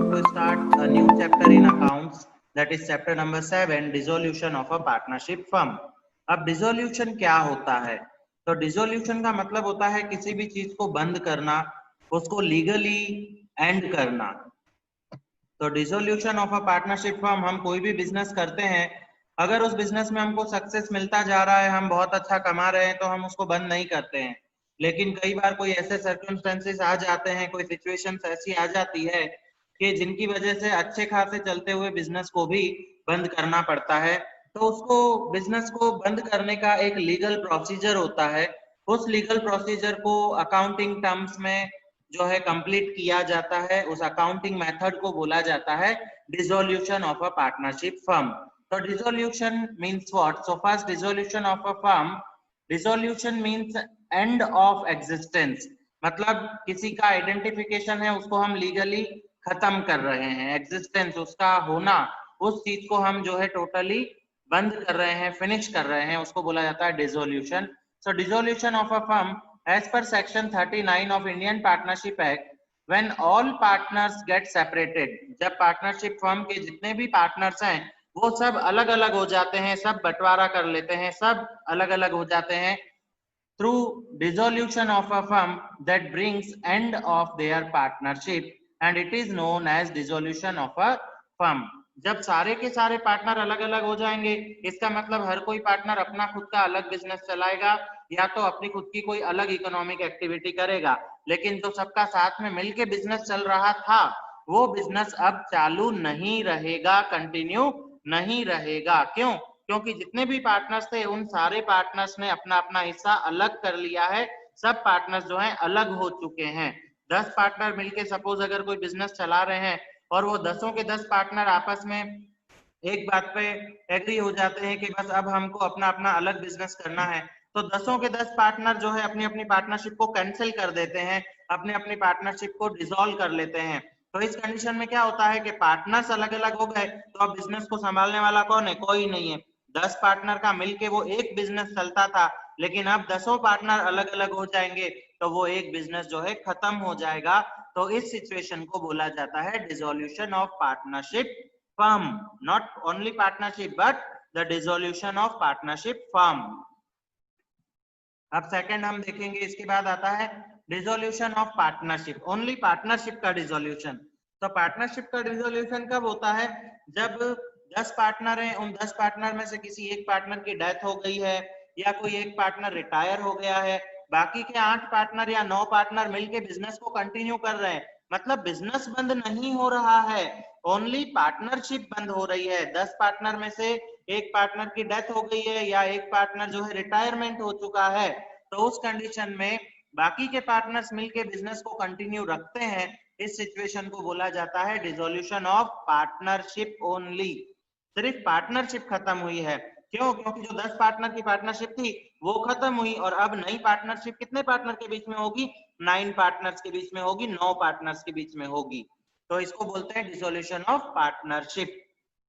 to start a new chapter in accounts, that is chapter number 7, dissolution of a partnership firm. अब dissolution क्या होता है? तो dissolution का मतलब होता है किसी भी चीज को बंद करना, उसको लीगली एंड करना। तो dissolution of a partnership firm, हम कोई भी बिजनेस करते हैं, अगर उस बिजनेस में हमको सक्सेस मिलता जा रहा है, हम बहुत अच्छा कमा रहे हैं, तो हम उसको बंद नहीं करते हैं। लेकिन कई बार कोई ऐसे सर्कमस्टेंसेस आ जाते हैं, कोई सिचुएशंस ऐसी आ जाती है कि जिनकी वजह से अच्छे खासे चलते हुए बिजनेस को भी बंद करना पड़ता है। तो उसको बिजनेस को बंद करने का एक लीगल प्रोसीजर होता है। उस लीगल प्रोसीजर को अकाउंटिंग टर्म्स में जो है कंप्लीट किया जाता है, उस अकाउंटिंग मेथड को बोला जाता है dissolution of a partnership firm. तो dissolution means what? So first, dissolution of a firm, dissolution means end of existence, मतलब किसी का आइडेंटिफिकेशन है, उसको हम लीगली खत्म कर रहे हैं। एग्जिस्टेंस, उसका होना, उस चीज को हम जो है टोटली बंद कर रहे हैं, फिनिश कर रहे हैं, उसको बोला जाता है dissolution. So dissolution of a firm as per section 39 of Indian Partnership Act, when all partners get separated, जब पार्टनरशिप फर्म के जितने भी पार्टनर्स हैं वो सब अलग अलग हो जाते हैं, सब बंटवारा कर लेते हैं, सब अलग अलग हो जाते हैं, through dissolution of a firm that brings end of their partnership, and it is known as dissolution of a firm। जब सारे के सारे पार्टनर अलग अलग हो जाएंगे, इसका मतलब हर कोई पार्टनर अपना खुद का अलग बिजनेस चलाएगा या तो अपनी खुद की कोई अलग इकोनॉमिक एक्टिविटी करेगा, लेकिन जो सबका साथ में मिलके बिजनेस चल रहा था वो बिजनेस अब चालू नहीं रहेगा, कंटिन्यू नहीं रहेगा। क्यों? क्योंकि जितने भी पार्टनर्स थे उन सारे पार्टनर्स ने अपना अपना हिस्सा अलग कर लिया है, सब पार्टनर्स जो हैं अलग हो चुके हैं। 10 पार्टनर मिलके सपोज अगर कोई बिजनेस चला रहे हैं और वो 10 के 10 पार्टनर आपस में एक बात पे एग्री हो जाते हैं कि बस अब हमको अपना अपना अलग बिजनेस करना है, तो 10 के 10 पार्टनर जो है अपनी अपनी पार्टनरशिप को कैंसिल कर देते हैं, अपनी अपनी पार्टनरशिप को डिसॉल्व कर लेते हैं। तो इस कंडीशन में क्या होता है कि पार्टनर्स अलग अलग हो गए, तो अब बिजनेस को संभालने वाला कौन है? कोई नहीं है। 10 पार्टनर का मिलके वो एक बिजनेस चलता था, लेकिन अब 10 पार्टनर अलग अलग हो जाएंगे तो वो एक बिजनेस जो है खत्म हो जाएगा। तो इस सिचुएशन को बोला जाता है dissolution of partnership firm, not only partnership but the dissolution of partnership firm। अब सेकंड हम देखेंगे, इसके बाद आता है dissolution of partnership, only partnership का डिसोल्यूशन। तो पार्टनरशिप का डिसोल्यूशन कब होता है? जब 10 पार्टनर हैं, उन 10 पार्टनर में से किसी एक पार्टनर की डेथ हो गई है या कोई एक पार्टनर रिटायर हो गया है, बाकी के 8 पार्टनर या 9 पार्टनर मिलके बिजनेस को कंटिन्यू कर रहे हैं, मतलब बिजनेस बंद नहीं हो रहा है, ओनली पार्टनरशिप बंद हो रही है। 10 पार्टनर में से एक पार्टनर की डेथ हो गई है या एक पार्टनर जो है रिटायरमेंट हो चुका है, तो उस कंडीशन में बाकी के पार्टनर्स मिलके बिजनेस को कंटिन्यू रखते हैं। इस सिचुएशन को बोला जाता है डिसोल्यूशन ऑफ पार्टनरशिप ओनली। सिर्फ पार्टनरशिप खत्म हुई है। क्यों? क्योंकि जो 10 पार्टनर की पार्टनरशिप थी वो खत्म हुई और अब नई पार्टनरशिप कितने पार्टनर के बीच में होगी? 9 पार्टनर्स के बीच में होगी, 9 पार्टनर्स के बीच में होगी। तो इसको बोलते हैं dissolution of partnership.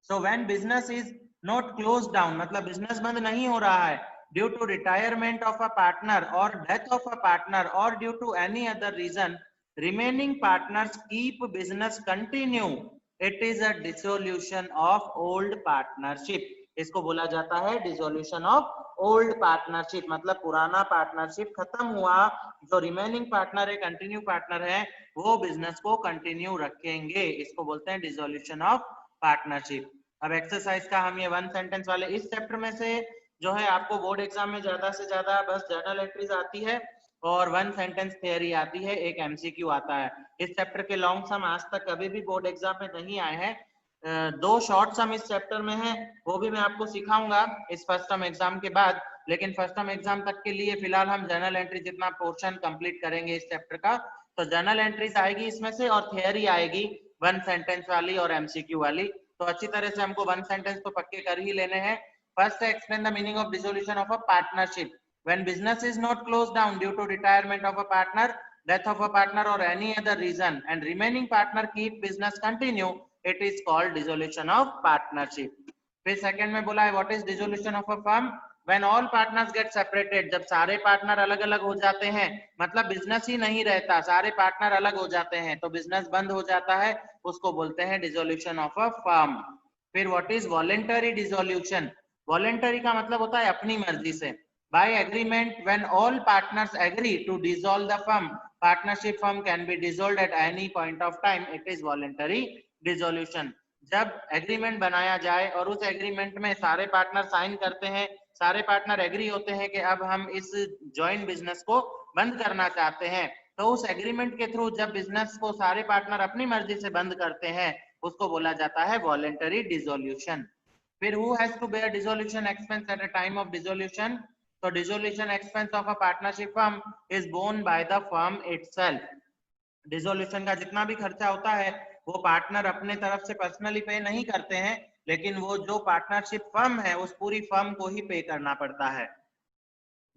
So when business is not close down, मतलब बिजनेस बंद नहीं हो रहा है, due to retirement of a partner और डेथ ऑफ अ पार्टनर और due to any other reason, remaining partners keep business continue, it is a dissolution of old partnership. इसको बोला जाता है डिसोल्यूशन ऑफ ओल्ड पार्टनरशिप, मतलब पुराना partnership खत्म हुआ, जो रिमेनिंग पार्टनर है, कंटिन्यू पार्टनर है, वो बिजनेस को कंटिन्यू रखेंगे। इसको बोलते हैं डिसोल्यूशन ऑफ पार्टनरशिप। अब एक्सरसाइज का हम ये 1 सेंटेंस वाले इस चैप्टर में से जो है आपको बोर्ड एग्जाम में ज्यादा से ज्यादा बस जर्नल एंट्रीज आती है और 1 सेंटेंस थ्योरी आती है, एक एमसीक्यू आता है। इस चैप्टर के लॉन्ग सम आज तक कभी भी बोर्ड एग्जाम में नहीं आए हैं। 2 शॉर्ट सम इस चैप्टर में है, वो भी मैं आपको सिखाऊंगा इस फर्स्ट टर्म एग्जाम के बाद, लेकिन फर्स्ट टर्म एग्जाम तक के लिए फिलहाल हम जर्नल एंट्री जितना पोर्शन कंप्लीट करेंगे इस चैप्टर का, तो जर्नल एंट्रीज आएगी इसमें से और थियरी आएगी 1 सेंटेंस वाली और एमसीक्यू वाली। तो अच्छी तरह से हमको 1 सेंटेंस तो पक्के कर ही लेने हैं। फर्स्ट है, explain the meaning of dissolution of a partnership when business is not close down due to retirement of a partner, death of a partner और any other reason and remaining partner keep business continue, it is called dissolution of partnership. फिर second में बोला है what is dissolution of a firm when all partners get separated, जब सारे partner अलग अलग हो जाते हैं, मतलब बिजनेस ही नहीं रहता, सारे पार्टनर अलग हो जाते हैं तो बिजनेस बंद हो जाता है, उसको बोलते हैं डिसोल्यूशन ऑफ अ फर्म। फिर what is voluntary dissolution? Voluntary का मतलब होता है अपनी मर्जी से। By agreement, when all partners agree to dissolve the firm, partnership firm can be dissolved at any point of time, it is voluntary dissolution. जब agreement बनाया जाए और उस एग्रीमेंट में सारे पार्टनर साइन करते हैं, सारे पार्टनर एग्री होते हैं कि अब हम इस जॉइंट बिजनेस को बंद करना चाहते हैं, तो उस एग्रीमेंट के थ्रू जब बिजनेस को सारे पार्टनर अपनी मर्जी से बंद करते हैं, उसको बोला जाता है वॉलेंटरी डिसोल्यूशन। फिर who has to bear dissolution expense at a time of dissolution? तो dissolution expense of a partnership firm is borne by the firm itself. Dissolution का जितना भी खर्चा होता है वो पार्टनर अपने तरफ से पर्सनली पे नहीं करते हैं, लेकिन वो जो पार्टनरशिप फर्म है उस पूरी फर्म को ही पे करना पड़ता है।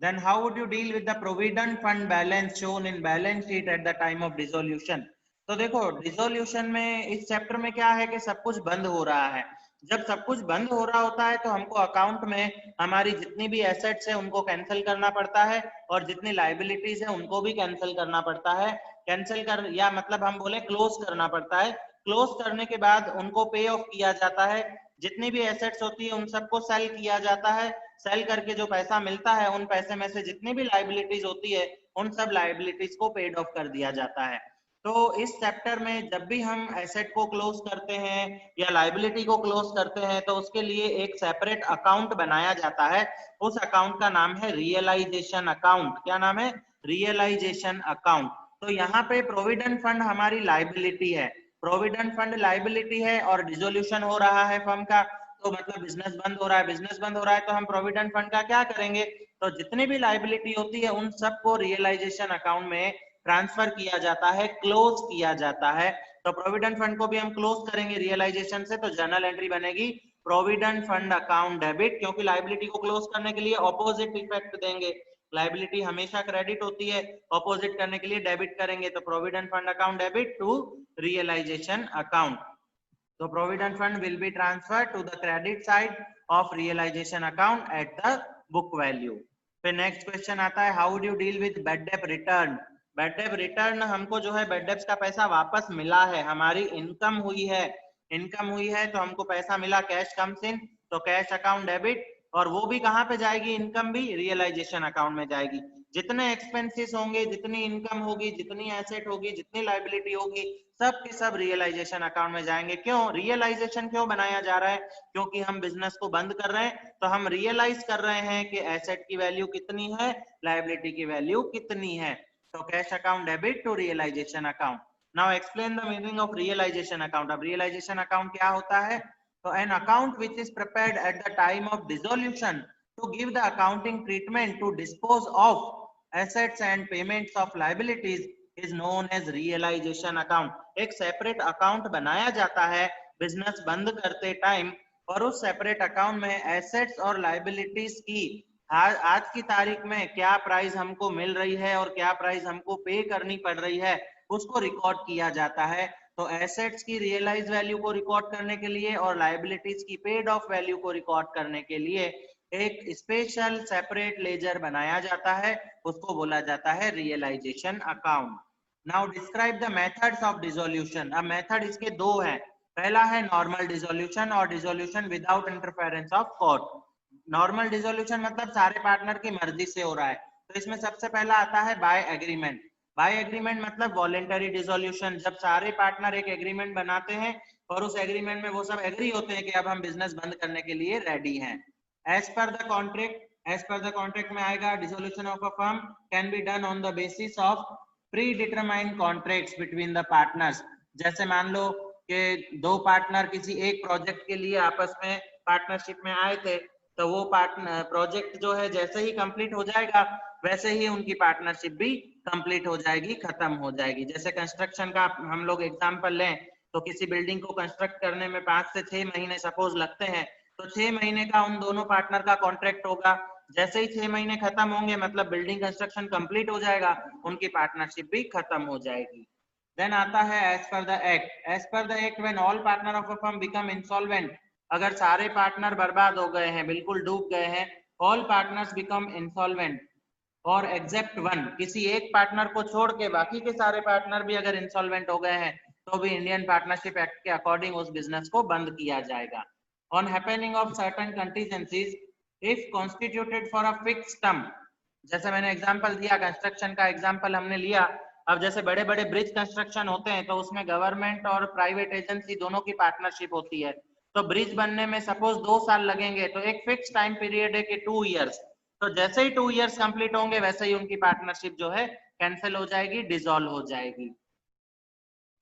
Then how would you deal with the provident fund balance shown in balance sheet at the time of dissolution? तो देखो डिसोल्यूशन में इस चैप्टर में क्या है कि सब कुछ बंद हो रहा है। जब सब कुछ बंद हो रहा होता है तो हमको अकाउंट में हमारी जितनी भी एसेट्स है उनको कैंसिल करना पड़ता है और जितनी लाइबिलिटीज है उनको भी कैंसिल करना पड़ता है। कैंसिल कर या मतलब हम बोले क्लोज करना पड़ता है। क्लोज करने के बाद उनको पे ऑफ किया जाता है। जितनी भी एसेट्स होती है उन सबको सेल किया जाता है। सेल करके जो पैसा मिलता है उन पैसे में से जितनी भी लाइबिलिटीज होती है उन सब लाइबिलिटीज को पेड ऑफ कर दिया जाता है। तो इस चैप्टर में जब भी हम एसेट को क्लोज करते हैं या लाइबिलिटी को क्लोज करते हैं तो उसके लिए एक सेपरेट अकाउंट बनाया जाता है। उस अकाउंट का नाम है रियलाइजेशन अकाउंट। क्या नाम है? Realization account. तो यहाँ पे प्रोविडेंट फंड हमारी लाइबिलिटी है, प्रोविडेंट फंड लाइबिलिटी है और डिसोल्यूशन हो रहा है फर्म का, तो मतलब बिजनेस बंद हो रहा है। बिजनेस बंद हो रहा है तो हम प्रोविडेंट फंड का क्या करेंगे? तो जितनी भी लाइबिलिटी होती है उन सबको रियलाइजेशन अकाउंट में ट्रांसफर किया जाता है, क्लोज किया जाता है। तो प्रोविडेंट फंड को भी हम क्लोज करेंगे रियलाइजेशन से, तो जर्नल एंट्री बनेगी प्रोविडेंट फंड अकाउंट डेबिट, क्योंकि लाइबिलिटी को क्लोज करने के लिए ऑपोजिट इफेक्ट देंगे। लाइबिलिटी हमेशा क्रेडिट होती है, ऑपोजिट करने के लिए डेबिट करेंगे, तो provident fund account debit to realization account. So provident fund will be transferred to the credit side of realization account at the book value. फिर नेक्स्ट क्वेश्चन आता है how do you deal with bad debt return? Bad debt return, हमको जो है bad debts का पैसा वापस मिला है, हमारी इनकम हुई है, इनकम हुई है तो हमको पैसा मिला, कैश कम्स इन, तो कैश अकाउंट डेबिट, और वो भी कहाँ पे जाएगी? इनकम भी रियलाइजेशन अकाउंट में जाएगी। जितने एक्सपेंसेस होंगे, जितनी इनकम होगी, जितनी एसेट होगी, जितनी लाइबिलिटी होगी, सब के सब रियलाइजेशन अकाउंट में जाएंगे। क्यों रियलाइजेशन क्यों बनाया जा रहा है? क्योंकि हम बिजनेस को बंद कर रहे हैं, तो हम रियलाइज कर रहे हैं कि एसेट की वैल्यू कितनी है, लाइबिलिटी की वैल्यू कितनी है। तो cash account debit to realization account. Now explain the meaning of realization account. अब रियलाइजेशन अकाउंट क्या होता है? तो an account which is prepared at the time of dissolution to give the accounting treatment to dispose of assets and payments of liabilities is known as realization account. एक separate account बनाया जाता है business बंद करते time, और उस separate account में assets और लाइबिलिटीज की आज की तारीख में क्या प्राइस हमको मिल रही है और क्या प्राइस हमको पे करनी पड़ रही है उसको रिकॉर्ड किया जाता है। तो एसेट्स की रियलाइज वैल्यू को रिकॉर्ड करने के लिए और लाइबिलिटीज की पेड ऑफ वैल्यू को रिकॉर्ड करने के लिए एक स्पेशल सेपरेट लेजर बनाया जाता है, उसको बोला जाता है realization account. Now describe the methods of dissolution. अब मेथड इसके दो हैं, पहला है नॉर्मल डिसोल्यूशन और dissolution without interference of court. Normal dissolution मतलब सारे पार्टनर की मर्जी से हो रहा है, तो इसमें सबसे पहला आता है बाय एग्रीमेंट। बाय एग्रीमेंट मतलब वॉलेंटरी डिसोल्यूशन, जब सारे पार्टनर एक एग्रीमेंट बनाते हैं और उस एग्रीमेंट में वो सब एग्री होते हैं कि अब हम बिजनेस बंद करने के लिए रेडी हैं। As per the contract, as per the contract में आएगा dissolution of a firm can be done on the basis of predetermined contracts between the partners. जैसे मान लो कि दो पार्टनर किसी एक प्रोजेक्ट के लिए आपस में पार्टनरशिप में आए थे, तो वो पार्टनर प्रोजेक्ट जो है जैसे ही कंप्लीट हो जाएगा वैसे ही उनकी पार्टनरशिप भी कंप्लीट हो जाएगी, खत्म हो जाएगी। जैसे कंस्ट्रक्शन का हम लोग एग्जांपल लें तो किसी बिल्डिंग को कंस्ट्रक्ट करने में 5 से 6 महीने सपोज लगते हैं, तो 6 महीने का उन दोनों पार्टनर का कॉन्ट्रैक्ट होगा। जैसे ही 6 महीने खत्म होंगे मतलब बिल्डिंग कंस्ट्रक्शन कंप्लीट हो जाएगा, उनकी पार्टनरशिप भी खत्म हो जाएगी। देन आता है as per the act. As per the act when all partner of a firm become insolvent, अगर सारे पार्टनर बर्बाद हो गए हैं, बिल्कुल डूब गए हैं, ऑल पार्टनर्स बिकम इंसॉल्वेंट और एक्सेप्ट वन, किसी एक पार्टनर को छोड़ के बाकी के सारे पार्टनर भी अगर इंसॉल्वेंट हो गए हैं तो भी इंडियन पार्टनरशिप एक्ट के अकॉर्डिंग उस बिजनेस को बंद किया जाएगा। On happening of certain contingencies if constituted for a fix term, जैसे मैंने एग्जांपल दिया, कंस्ट्रक्शन का एग्जांपल हमने लिया। अब जैसे बड़े बड़े ब्रिज कंस्ट्रक्शन होते हैं तो उसमें गवर्नमेंट और प्राइवेट एजेंसी दोनों की पार्टनरशिप होती है। तो ब्रिज बनने में सपोज 2 साल लगेंगे तो एक फिक्स टाइम पीरियड है कि 2 इयर्स, तो जैसे ही 2 इयर्स कंप्लीट होंगे वैसे ही उनकी पार्टनरशिप जो है कैंसिल हो जाएगी, डिसॉल्व हो जाएगी।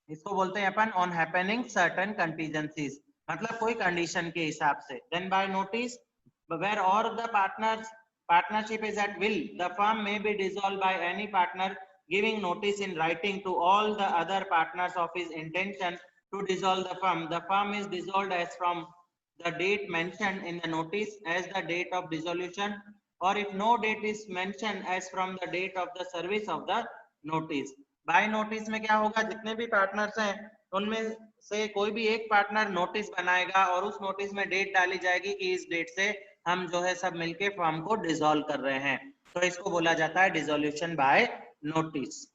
इसको बोलते हैं अपन ऑन हैपनिंग सर्टेन कंटीजेंसीज, मतलब कोई कंडीशन के हिसाब से। देन बाय नोटिस वेयर और the partners partnership is at will, the firm may be dissolved by any partner giving notice in writing to all the other partners of his intention to dissolve the firm. The firm is dissolved as from the date mentioned in the notice as the date of dissolution, or if no date is mentioned, as from the date of the service of the notice. By notice में क्या होगा, जितने भी partners हैं उनमें से कोई भी एक पार्टनर नोटिस बनाएगा और उस नोटिस में डेट डाली जाएगी कि इस डेट से हम जो है सब मिलके फर्म को डिसॉल्व कर रहे हैं, तो इसको बोला जाता है डिसोल्यूशन बाय नोटिस।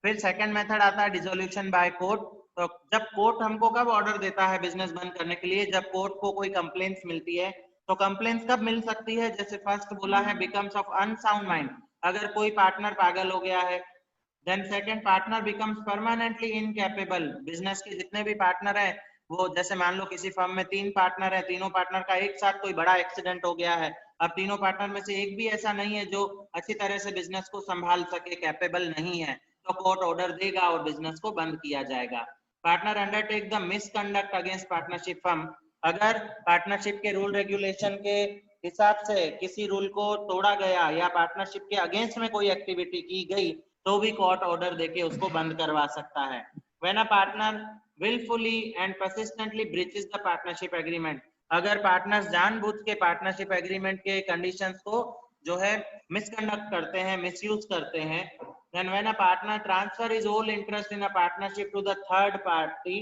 फिर सेकंड मेथड आता है डिसोल्यूशन बाय कोर्ट। तो जब कोर्ट हमको कब ऑर्डर देता है बिजनेस बंद करने के लिए, जब कोर्ट को कोई कंप्लेंट्स मिलती है। तो कंप्लेंट्स कब मिल सकती है, जैसे फर्स्ट बोला है बिकम्स ऑफ अनसाउंड माइंड, अगर कोई पार्टनर पागल हो गया है। Then second partner becomes permanently incapable, business के जितने भी पार्टनर है वो, जैसे मान लो किसी फर्म में 3 पार्टनर है, तीनों पार्टनर का एक साथ कोई बड़ा एक्सीडेंट हो गया है, अब तीनों पार्टनर में से एक भी ऐसा नहीं है जो अच्छी तरह से बिजनेस को संभाल सके, कैपेबल नहीं है, तो कोर्ट ऑर्डर देगा और बिजनेस को बंद किया जाएगा। Partner undertake the misconduct against partnership firm, अगर पार्टनरशिप के रूल रेगुलेशन के हिसाब से किसी रूल को तोड़ा गया या पार्टनरशिप के अगेंस्ट में कोई एक्टिविटी की गई तो भी कोर्ट ऑर्डर देके उसको बंद करवा सकता है। When a partner willfully and persistently breaches the partnership agreement, अगर पार्टनर्स जानबूझ के पार्टनरशिप एग्रीमेंट के कंडीशंस को जो है मिसकंडक्ट करते हैं, मिसयूज करते हैं, then when a partner transfer his whole interest in a partnership to the third party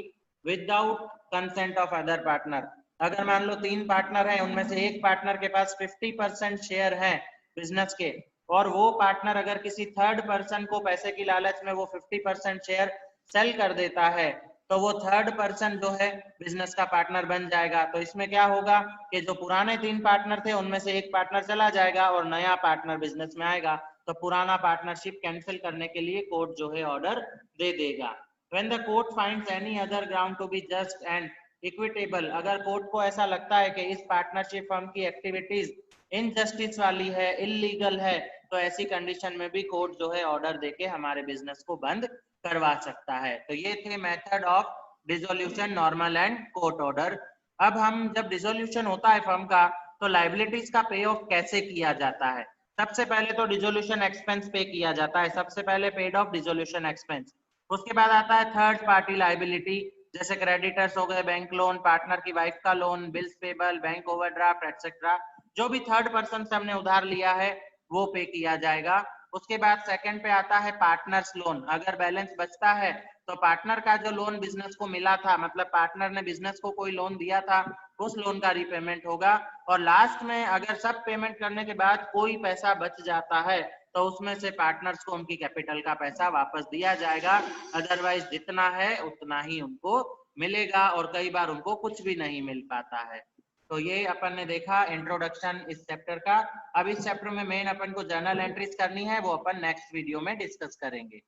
without consent of other partner, अगर मान लो 3 पार्टनर हैं, उनमें से एक पार्टनर के पास 50% शेयर है बिजनेस के, और वो पार्टनर अगर किसी थर्ड पर्सन को पैसे की लालच में वो 50% शेयर सेल कर देता है तो वो थर्ड पर्सन जो है बिजनेस का पार्टनर बन जाएगा। तो इसमें क्या होगा कि जो पुराने 3 पार्टनर थे उनमें से एक पार्टनर चला जाएगा और नया पार्टनर बिजनेस में आएगा, तो पुराना पार्टनरशिप कैंसिल करने के लिए कोर्ट जो है ऑर्डर दे देगा। When the court finds any other ground to be just and equitable, अगर कोर्ट को ऐसा लगता है कि इस पार्टनरशिप फर्म की एक्टिविटीज इनजस्टिस वाली है, इलीगल है, तो ऐसी कंडीशन में भी कोर्ट जो है ऑर्डर देके हमारे बिजनेस को बंद करवा सकता है। तो ये थे method of dissolution, normal and court order. अब हम जब डिसोल्यूशन होता है फर्म का तो लाइबिलिटीज का पे ऑफ कैसे किया जाता है। सबसे पहले तो डिसोल्यूशन एक्सपेंस पे किया जाता है, सबसे पहले पेड ऑफ डिसोल्यूशन एक्सपेंस। उसके बाद आता है थर्ड पार्टी लाइबिलिटी, जैसे क्रेडिटर्स हो गए, बैंक लोन, पार्टनर की वाइफ का loan, bills payable, bank overdraft etcetera, जो भी थर्ड पर्सन से हमने उधार लिया है वो पे किया जाएगा। उसके बाद सेकंड पे आता है पार्टनर्स लोन, अगर बैलेंस बचता है तो पार्टनर का जो लोन बिजनेस को मिला था, मतलब पार्टनर ने बिजनेस को कोई लोन दिया था, उस लोन का रीपेमेंट होगा। और लास्ट में अगर सब पेमेंट करने के बाद कोई पैसा बच जाता है तो उसमें से पार्टनर्स को उनकी कैपिटल का पैसा वापस दिया जाएगा, अदरवाइज जितना है उतना ही उनको मिलेगा और कई बार उनको कुछ भी नहीं मिल पाता है। तो ये अपन ने देखा इंट्रोडक्शन इस चैप्टर का। अब इस चैप्टर में मेन अपन को जर्नल एंट्रीज करनी है, वो अपन नेक्स्ट वीडियो में डिस्कस करेंगे।